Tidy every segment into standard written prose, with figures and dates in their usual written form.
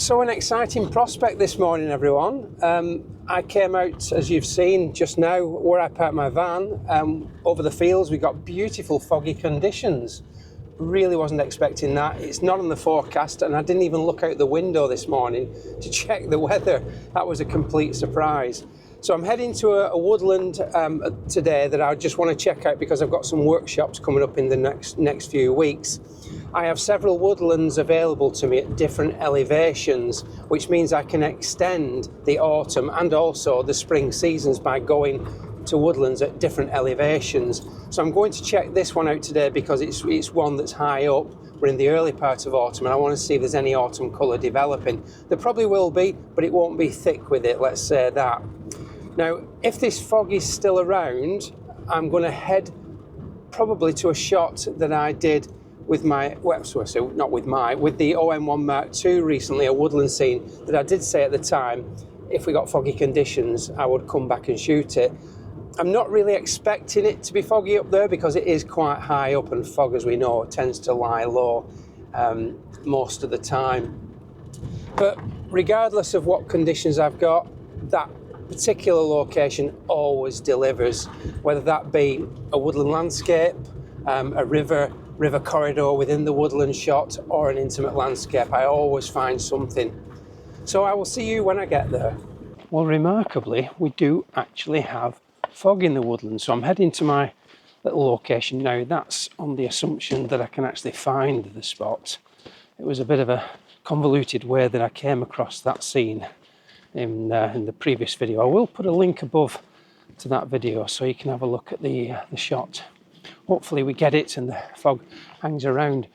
So an exciting prospect this morning, everyone. I came out, as you've seen just now, where I parked my van. Over the fields, we got beautiful foggy conditions. Really wasn't expecting that. It's not on the forecast, and I didn't even look out the window this morning to check the weather. That was a complete surprise. So I'm heading to a woodland today that I just want to check out because I've got some workshops coming up in the next few weeks. I have several woodlands available to me at different elevations, which means I can extend the autumn and also the spring seasons by going to woodlands at different elevations. So I'm going to check this one out today because it's one that's high up. We're in the early part of autumn and I want to see if there's any autumn colour developing. There probably will be, but it won't be thick with it, let's say that. Now, if this fog is still around, I'm going to head probably to a shot that I did with my, well, so not with the OM1 Mark II recently, a woodland scene that I did say at the time, if we got foggy conditions, I would come back and shoot it. I'm not really expecting it to be foggy up there because it is quite high up, and fog, as we know, tends to lie low most of the time. But regardless of what conditions I've got, that particular location always delivers, whether that be a woodland landscape, a river corridor within the woodland shot, or an intimate landscape. I always find something. So I will see you when I get there. Well, remarkably, we do actually have fog in the woodland, so I'm heading to my little location now. That's on the assumption that I can actually find the spot. It was a bit of a convoluted way that I came across that scene in the previous video. I will put a link above to that video so you can have a look at the shot. Hopefully we get it and the fog hangs around.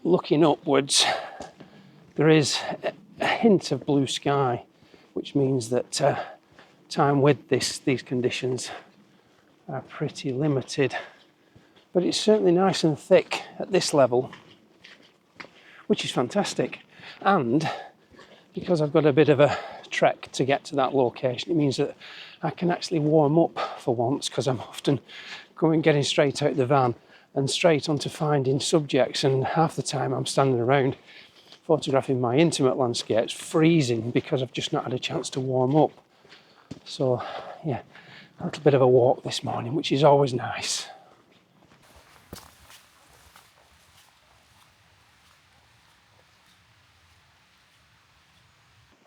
Looking upwards, there is a hint of blue sky, which means that time with these conditions are pretty limited, but it's certainly nice and thick at this level, which is fantastic. And because I've got a bit of a trek to get to that location, it means that I can actually warm up for once, because I'm often getting straight out the van and straight onto finding subjects, and half the time I'm standing around photographing my intimate landscapes freezing because I've just not had a chance to warm up. So yeah, a little bit of a walk this morning, which is always nice.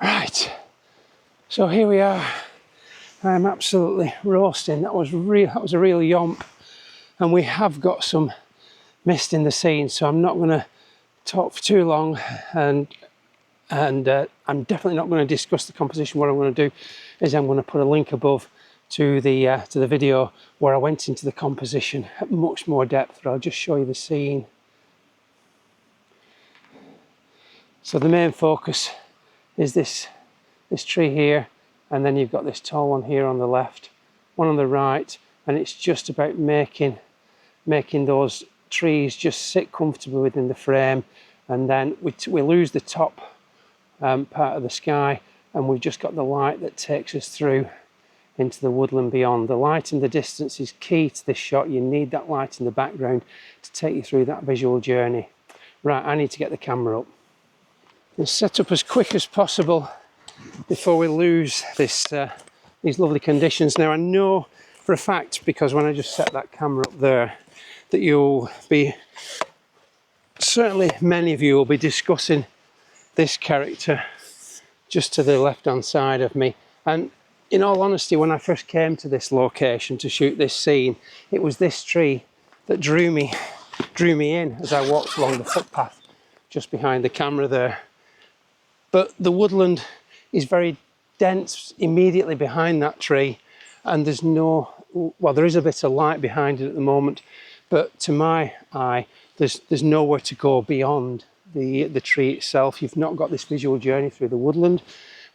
Right, so here we are. I'm absolutely roasting. That was a real yomp, and we have got some mist in the scene, so I'm not going to talk for too long, and I'm definitely not going to discuss the composition. What I'm going to do is I'm going to put a link above to the video where I went into the composition at much more depth, but I'll just show you the scene. So the main focus is this tree here, and then you've got this tall one here on the left, one on the right, and it's just about making those trees just sit comfortably within the frame, and then we lose the top part of the sky, and we've just got the light that takes us through into the woodland beyond. The light in the distance is key to this shot. You need that light in the background to take you through that visual journey. Right, I need to get the camera up and set up as quick as possible before we lose these lovely conditions. Now I know for a fact, because when I just set that camera up there, that you'll be, certainly many of you will be discussing this character just to the left hand side of me. And in all honesty, when I first came to this location to shoot this scene, it was this tree that drew me in as I walked along the footpath just behind the camera there. But the woodland is very dense immediately behind that tree, and there's no, well, there is a bit of light behind it at the moment, but to my eye there's nowhere to go beyond the tree itself. You've not got this visual journey through the woodland,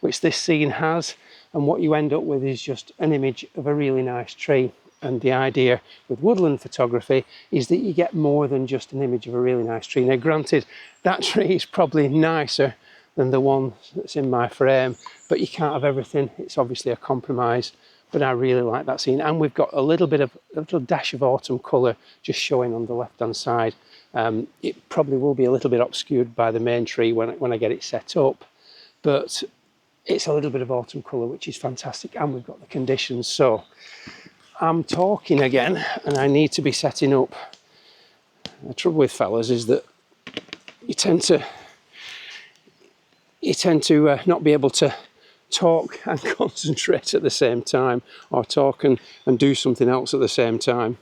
which this scene has, and what you end up with is just an image of a really nice tree. And the idea with woodland photography is that you get more than just an image of a really nice tree. Now granted, that tree is probably nicer than the one that's in my frame, but you can't have everything. It's obviously a compromise, but I really like that scene. And we've got a little dash of autumn colour just showing on the left hand side It probably will be a little bit obscured by the main tree when I get it set up, but it's a little bit of autumn colour, which is fantastic, and we've got the conditions. So I'm talking again, and I need to be setting up. The trouble with fellas is that you tend to not be able to talk and concentrate at the same time, or talk and do something else at the same time.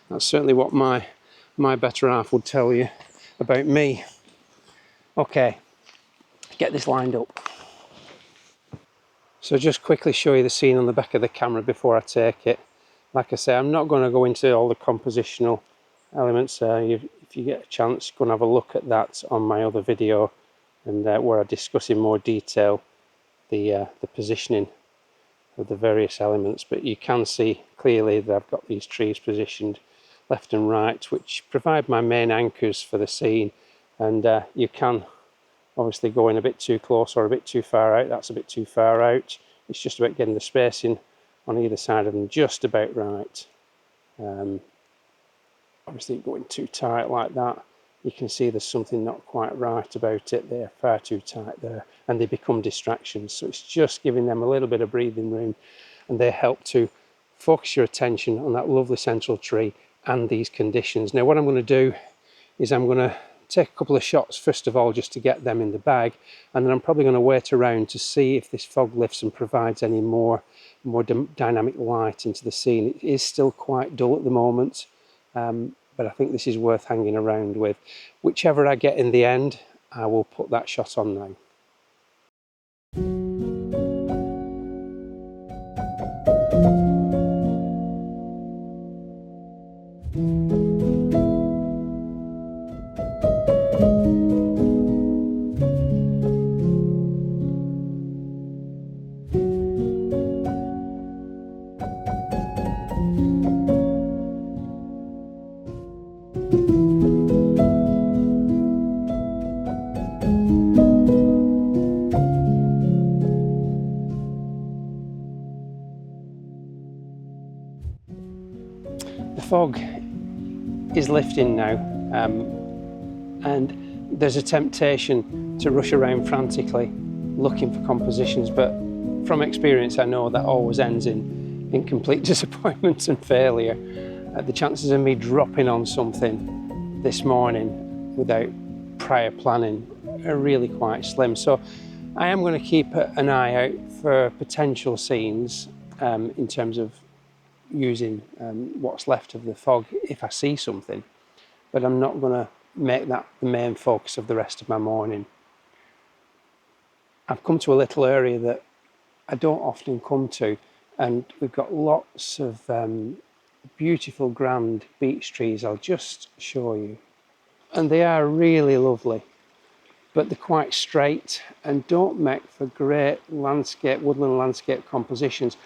That's certainly what my better half would tell you about me. Okay, get this lined up. So just quickly show you the scene on the back of the camera before I take it. Like I say, I'm not going to go into all the compositional elements. If you get a chance, go and have a look at that on my other video, and where I discuss in more detail the positioning of the various elements. But you can see clearly that I've got these trees positioned left and right, which provide my main anchors for the scene. And you can obviously go in a bit too close or a bit too far out. That's a bit too far out. It's just about getting the spacing on either side of them just about right. Obviously going too tight like that, you can see there's something not quite right about it. They're far too tight there, and they become distractions. So it's just giving them a little bit of breathing room, and they help to focus your attention on that lovely central tree and these conditions. Now what I'm going to do is I'm going to take a couple of shots first of all, just to get them in the bag, and then I'm probably going to wait around to see if this fog lifts and provides any more dynamic light into the scene. It is still quite dull at the moment, but I think this is worth hanging around with. Whichever I get in the end, I will put that shot on now. The fog is lifting now, and there's a temptation to rush around frantically looking for compositions, but from experience I know that always ends in complete disappointment and failure. The chances of me dropping on something this morning without prior planning are really quite slim. So I am going to keep an eye out for potential scenes in terms of using what's left of the fog if I see something, but I'm not going to make that the main focus of the rest of my morning. I've come to a little area that I don't often come to, and we've got lots of beautiful grand beech trees. I'll just show you, and they are really lovely, but they're quite straight and don't make for great landscape, woodland landscape compositions.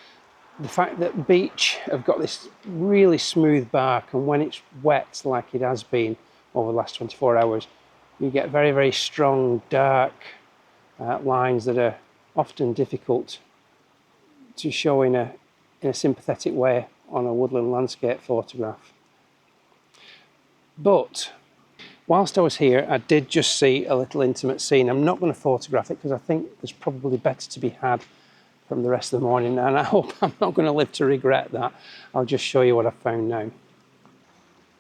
The fact that beech have got this really smooth bark, and when it's wet like it has been over the last 24 hours, you get very, very strong, dark lines that are often difficult to show in a sympathetic way on a woodland landscape photograph. But whilst I was here, I did just see a little intimate scene. I'm not going to photograph it because I think there's probably better to be had from the rest of the morning, and I hope I'm not going to live to regret that. I'll just show you what I found now.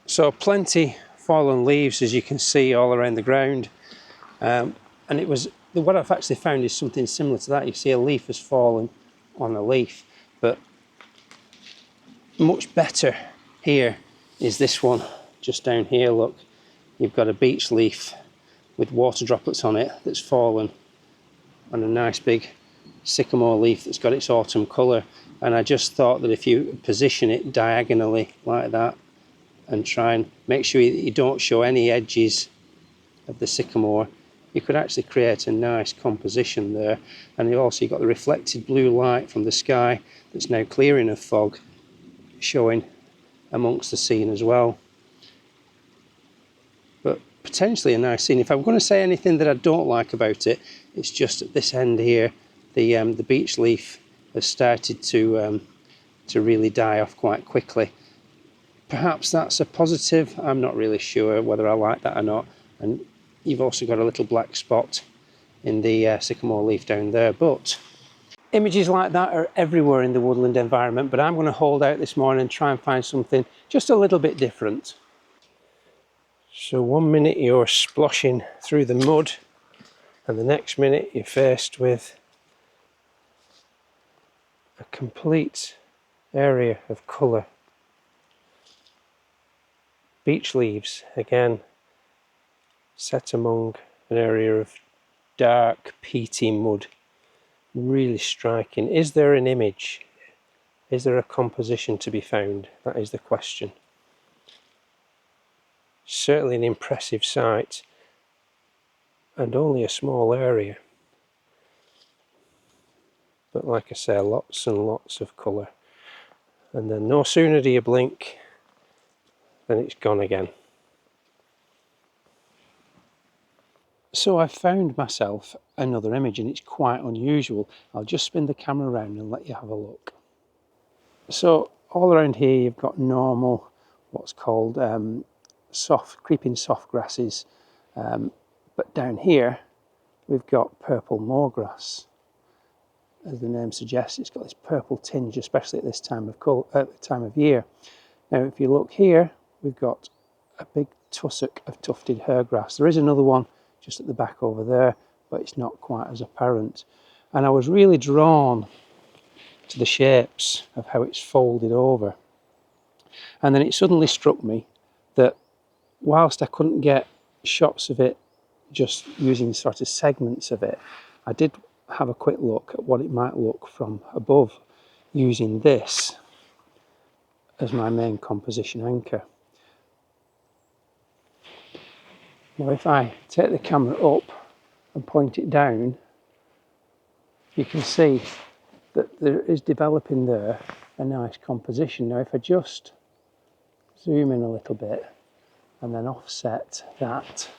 So plenty fallen leaves, as you can see, all around the ground, and it was what I've actually found is something similar to that. You see a leaf has fallen on a leaf, but much better here is this one just down here. Look, you've got a beech leaf with water droplets on it that's fallen on a nice big sycamore leaf that's got its autumn colour. And I just thought that if you position it diagonally like that and try and make sure that you don't show any edges of the sycamore, you could actually create a nice composition there. And you also got the reflected blue light from the sky that's now clearing of fog showing amongst the scene as well. But potentially a nice scene. If I'm going to say anything that I don't like about it, it's just at this end here, the beech leaf has started to really die off quite quickly. perhaps that's a positive. I'm not really sure whether I like that or not. And you've also got a little black spot in the sycamore leaf down there. But images like that are everywhere in the woodland environment, but I'm going to hold out this morning and try and find something just a little bit different. So 1 minute you're sploshing through the mud, and the next minute you're faced with a complete area of colour. Beech leaves, again, set among an area of dark, peaty mud. Really striking. Is there an image? Is there a composition to be found? That is the question. Certainly an impressive sight, and only a small area. But like I say, lots and lots of colour. And then no sooner do you blink than it's gone again. So I've found myself another image, and it's quite unusual. I'll just spin the camera around and let you have a look. So all around here you've got normal, what's called creeping soft grasses, but down here we've got purple moorgrass. As the name suggests, it's got this purple tinge, especially at this time of year. Now if you look here, we've got a big tussock of tufted hairgrass. There is another one just at the back over there, but it's not quite as apparent. And I was really drawn to the shapes of how it's folded over. And then it suddenly struck me that whilst I couldn't get shots of it just using sort of segments of it, I did have a quick look at what it might look from above using this as my main composition anchor. Now if I take the camera up and point it down, you can see that there is developing there a nice composition. Now if I just zoom in a little bit and then offset that,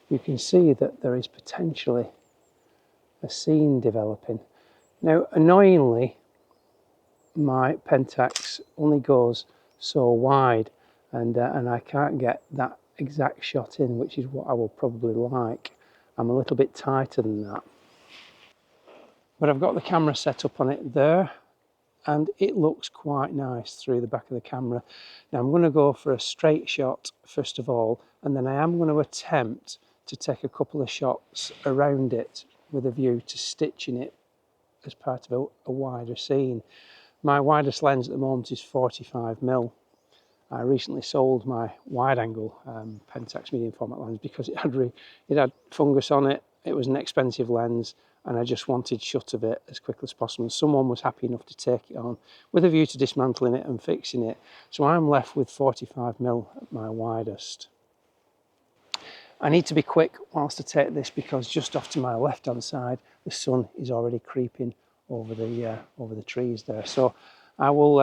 you can see that there is potentially a scene developing. Now annoyingly, my Pentax only goes so wide, and I can't get that exact shot in, which is what I will probably like. I'm a little bit tighter than that. But I've got the camera set up on it there, and it looks quite nice through the back of the camera. Now I'm going to go for a straight shot first of all, and then I am going to attempt to take a couple of shots around it with a view to stitching it as part of a wider scene. My widest lens at the moment is 45mm. I recently sold my wide-angle Pentax medium format lens because it had fungus on it. It was an expensive lens, and I just wanted shot of it as quickly as possible. Someone was happy enough to take it on with a view to dismantling it and fixing it. So I'm left with 45mm at my widest. I need to be quick whilst I take this because just off to my left-hand side, the sun is already creeping over the trees there. So I will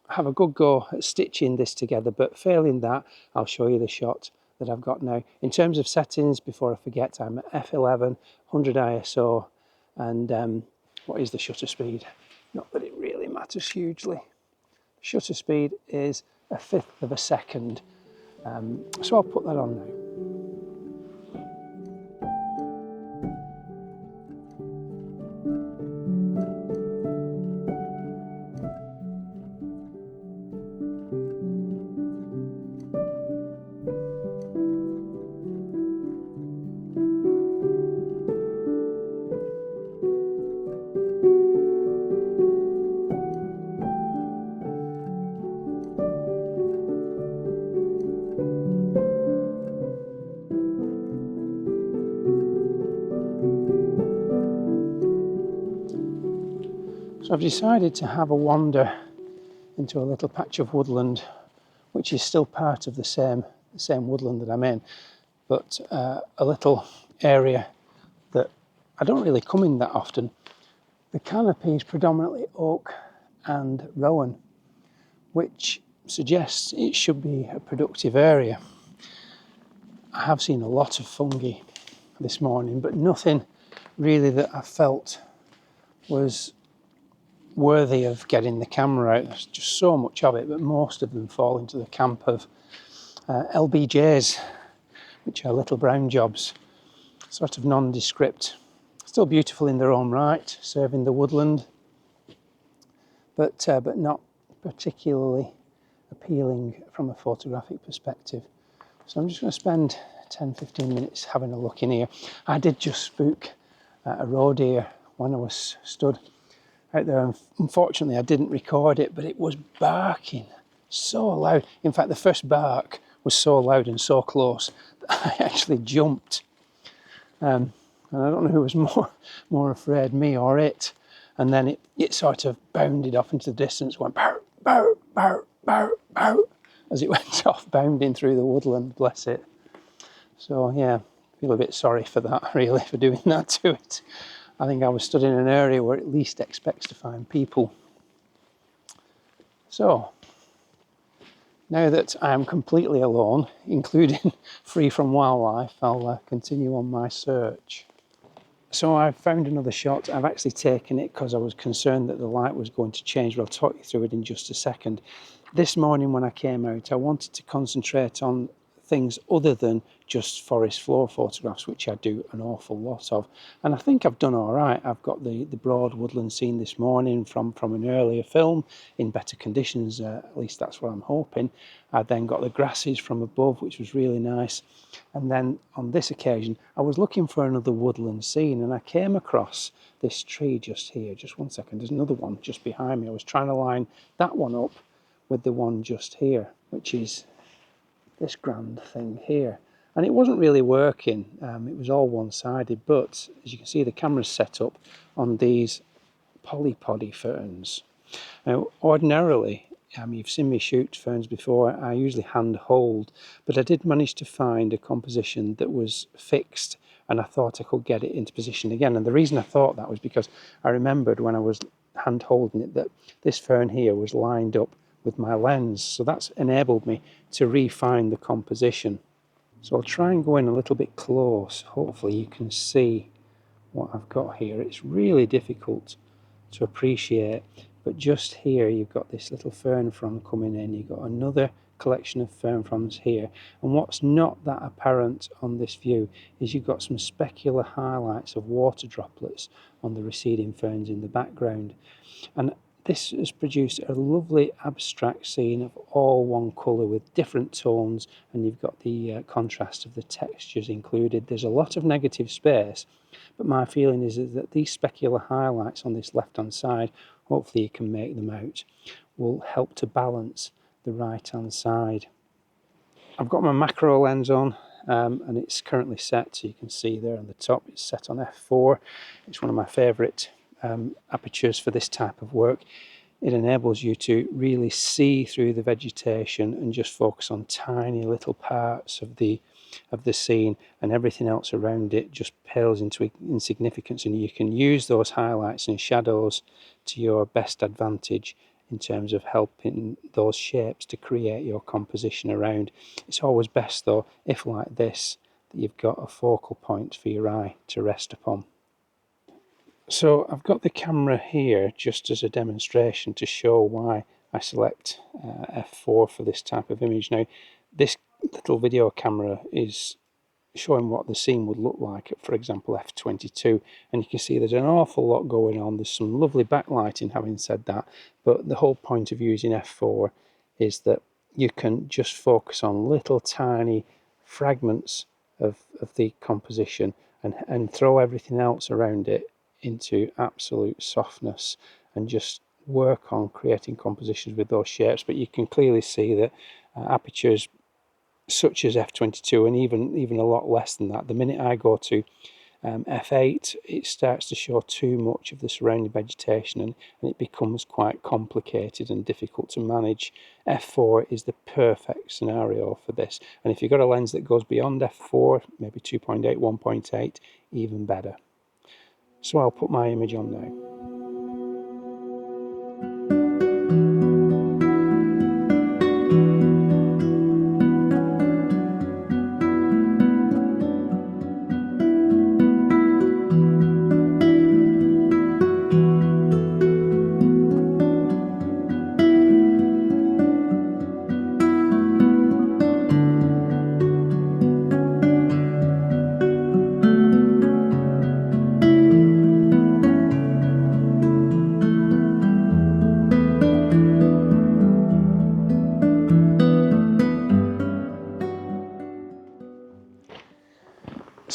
have a good go at stitching this together, but failing that, I'll show you the shot that I've got now. In terms of settings, before I forget, I'm at f11, 100 ISO, and what is the shutter speed? Not that it really matters hugely. Shutter speed is 1/5 of a second, so I'll put that on now. So I've decided to have a wander into a little patch of woodland, which is still part of the same woodland that I'm in, but a little area that I don't really come in that often. The canopy is predominantly oak and rowan, which suggests it should be a productive area. I have seen a lot of fungi this morning, but nothing really that I felt was worthy of getting the camera out. There's just so much of it, but most of them fall into the camp of LBJs, which are little brown jobs, sort of nondescript. Still beautiful in their own right, serving the woodland, but not particularly appealing from a photographic perspective. So I'm just going to spend 10-15 minutes having a look in here. I did just spook a roe deer when I was stood out there. Unfortunately, I didn't record it, but it was barking so loud. In fact, the first bark was so loud and so close that I actually jumped. And I don't know who was more afraid, me or it. And then it sort of bounded off into the distance, went bow, bow, bow, bow, bow, as it went off bounding through the woodland, bless it. So yeah, I feel a bit sorry for that, really, for doing that to it. I think I was stood in an area where it least expects to find people. So, now that I am completely alone, including free from wildlife, I'll continue on my search. So I've found another shot. I've actually taken it because I was concerned that the light was going to change, but I'll talk you through it in just a second. This morning when I came out, I wanted to concentrate on things other than just forest floor photographs, which I do an awful lot of. And I think I've done all right. I've got the broad woodland scene this morning from an earlier film in better conditions, at least that's what I'm hoping. I then got the grasses from above, which was really nice. And then on this occasion, I was looking for another woodland scene and I came across this tree just here. Just one second, there's another one just behind me. I was trying to line that one up with the one just here, which is this grand thing here. And it wasn't really working. It was all one-sided, but as you can see, the camera's set up on these polypody ferns. Now, ordinarily, you've seen me shoot ferns before, I usually hand hold, but I did manage to find a composition that was fixed and I thought I could get it into position again. And the reason I thought that was because I remembered when I was hand holding it that this fern here was lined up with my lens, so that's enabled me to refine the composition. So I'll try and go in a little bit close. Hopefully you can see what I've got here. It's really difficult to appreciate, but just here you've got this little fern frond coming in, you've got another collection of fern fronds here, and what's not that apparent on this view is you've got some specular highlights of water droplets on the receding ferns in the background. And this has produced a lovely abstract scene of all one colour with different tones, and you've got the contrast of the textures included. There's a lot of negative space, but my feeling is that these specular highlights on this left hand side, hopefully you can make them out, will help to balance the right hand side. I've got my macro lens on and it's currently set, so you can see there on the top it's set on f4. It's one of my favourite apertures for this type of work. It enables you to really see through the vegetation and just focus on tiny little parts of the scene, and everything else around it just pales into insignificance, and you can use those highlights and shadows to your best advantage in terms of helping those shapes to create your composition around. It's always best though, if like this, that you've got a focal point for your eye to rest upon. So I've got the camera here just as a demonstration to show why I select f4 for this type of image. Now, this little video camera is showing what the scene would look like at, for example, f22, and you can see there's an awful lot going on. There's some lovely backlighting, having said that, but the whole point of using f4 is that you can just focus on little tiny fragments of the composition and throw everything else around it into absolute softness and just work on creating compositions with those shapes. But you can clearly see that apertures such as f22 and even a lot less than that, the minute I go to f8, it starts to show too much of the surrounding vegetation and it becomes quite complicated and difficult to manage. f4 is the perfect scenario for this, and if you've got a lens that goes beyond f4, maybe 2.8, 1.8, even better. So I'll put my image on now.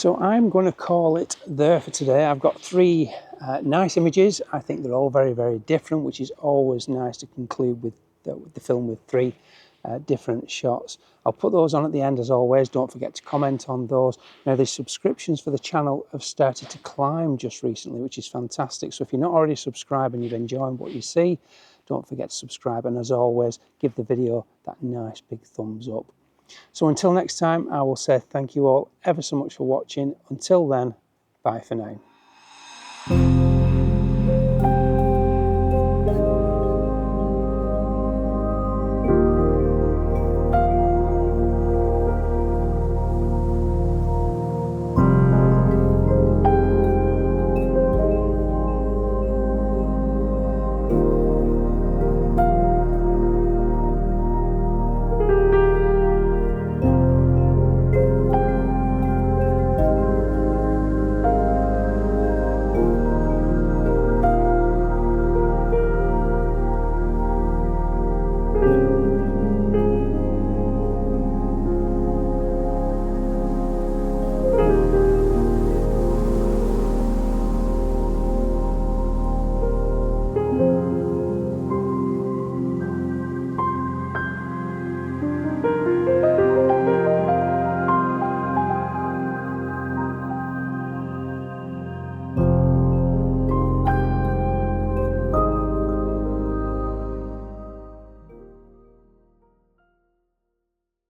So I'm going to call it there for today. I've got three nice images. I think they're all very, very different, which is always nice to conclude with the film with three different shots. I'll put those on at the end as always. Don't forget to comment on those. Now, the subscriptions for the channel have started to climb just recently, which is fantastic. So if you're not already subscribed and you're enjoying what you see, don't forget to subscribe. And as always, give the video that nice big thumbs up. So until next time, I will say thank you all ever so much for watching. Until then, bye for now.